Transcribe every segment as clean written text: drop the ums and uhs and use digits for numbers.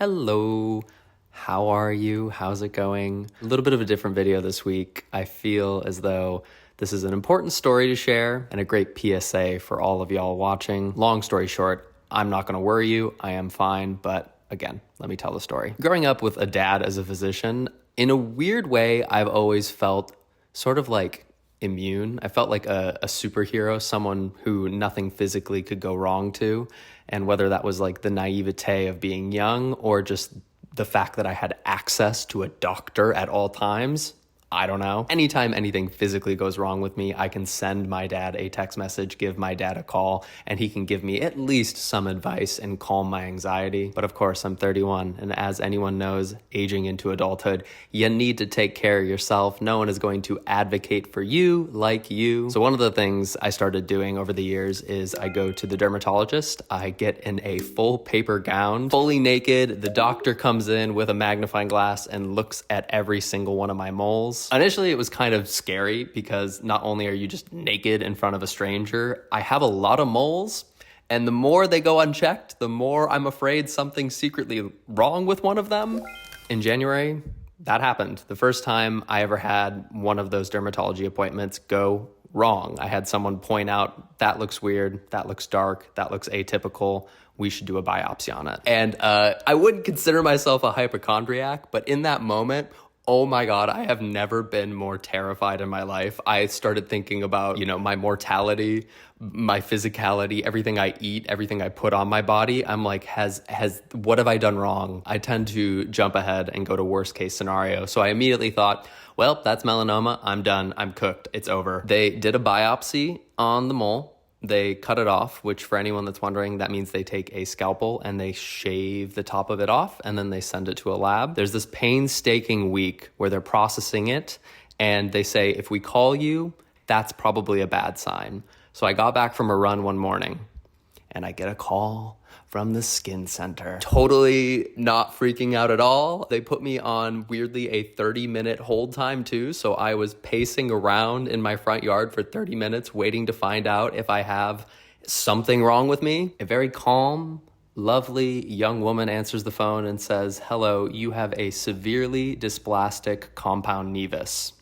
Hello, how are you? How's it going? A little bit of a different video this week. I feel as though this is an important story to share and a great PSA for all of y'all watching. Long story short, I'm not gonna worry you, I am fine, but again, let me tell the story. Growing up with a dad as a physician, in a weird way, I've always felt sort of like immune. I felt like a superhero, someone who nothing physically could go wrong to. And whether that was like the naivete of being young or just the fact that I had access to a doctor at all times, I don't know. Anytime anything physically goes wrong with me, I can send my dad a text message, give my dad a call, and he can give me at least some advice and calm my anxiety. But of course, I'm 31, and as anyone knows, aging into adulthood, you need to take care of yourself. No one is going to advocate for you like you. So one of the things I started doing over the years is I go to the dermatologist, I get in a full paper gown, fully naked. The doctor comes in with a magnifying glass and looks at every single one of my moles. Initially, it was kind of scary because not only are you just naked in front of a stranger, I have a lot of moles, and the more they go unchecked, the more I'm afraid something's secretly wrong with one of them. In January, that happened. The first time I ever had one of those dermatology appointments go wrong. I had someone point out, that looks weird, that looks dark, that looks atypical, we should do a biopsy on it. And I wouldn't consider myself a hypochondriac, but in that moment, oh my God, I have never been more terrified in my life. I started thinking about, my mortality, my physicality, everything I eat, everything I put on my body. I'm like, what have I done wrong? I tend to jump ahead and go to worst case scenario. So I immediately thought, well, that's melanoma. I'm done. I'm cooked. It's over. They did a biopsy on the mole. They cut it off, which for anyone that's wondering, that means they take a scalpel and they shave the top of it off and then they send it to a lab. There's this painstaking week where they're processing it and they say, if we call you, that's probably a bad sign. So I got back from a run one morning and I get a call from the skin center. Totally not freaking out at all. They put me on weirdly a 30-minute hold time too. So I was pacing around in my front yard for 30 minutes waiting to find out if I have something wrong with me. A very calm, lovely young woman answers the phone and says, hello, you have a severely dysplastic compound nevus.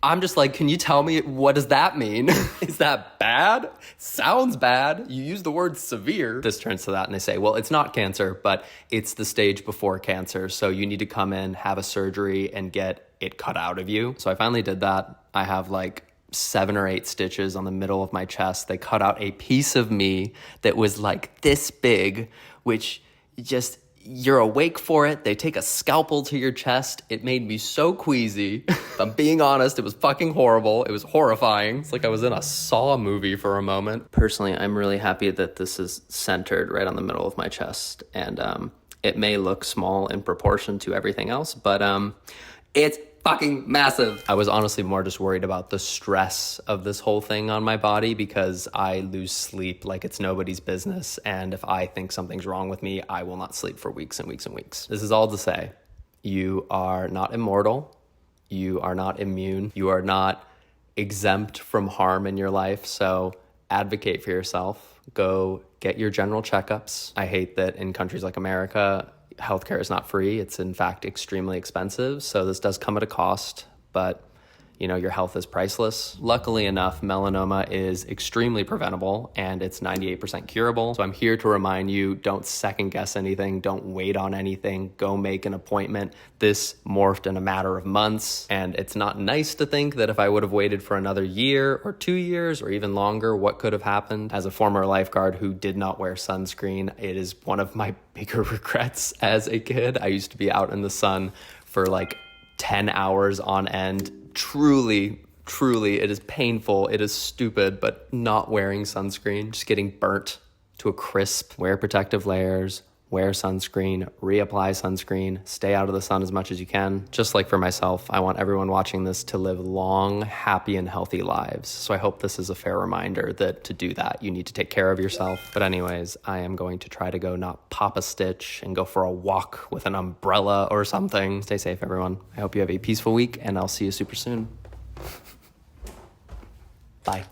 I'm just like, can you tell me, what does that mean? Is that bad? Sounds bad. You use the word severe. This turns to that and they say, well, it's not cancer, but it's the stage before cancer. So you need to come in, have a surgery and get it cut out of you. So I finally did that. I have like 7 or 8 stitches on the middle of my chest. They cut out a piece of me that was like this big, which just... You're awake for it. They take a scalpel to your chest. It made me so queasy. If I'm being honest, it was fucking horrible. It was horrifying. It's like I was in a Saw movie for a moment. Personally, I'm really happy that this is centered right on the middle of my chest. And it may look small in proportion to everything else, but it's fucking massive. I was honestly more just worried about the stress of this whole thing on my body because I lose sleep like it's nobody's business. And if I think something's wrong with me, I will not sleep for weeks and weeks and weeks. This is all to say, you are not immortal. You are not immune. You are not exempt from harm in your life. So advocate for yourself. Go get your general checkups. I hate that in countries like America, healthcare is not free. It's in fact extremely expensive. So this does come at a cost, but your health is priceless. Luckily enough, melanoma is extremely preventable and it's 98% curable. So I'm here to remind you, don't second guess anything. Don't wait on anything. Go make an appointment. This morphed in a matter of months. And it's not nice to think that if I would have waited for another year or 2 years or even longer, what could have happened? As a former lifeguard who did not wear sunscreen, it is one of my bigger regrets as a kid. I used to be out in the sun for like 10 hours on end. Truly, it is painful, it is stupid, but not wearing sunscreen, just getting burnt to a crisp. Wear protective layers, wear sunscreen, reapply sunscreen, stay out of the sun as much as you can. Just like for myself, I want everyone watching this to live long, happy, and healthy lives. So I hope this is a fair reminder that to do that, you need to take care of yourself. But anyways, I am going to try to go not pop a stitch and go for a walk with an umbrella or something. Stay safe, everyone. I hope you have a peaceful week, and I'll see you super soon. Bye.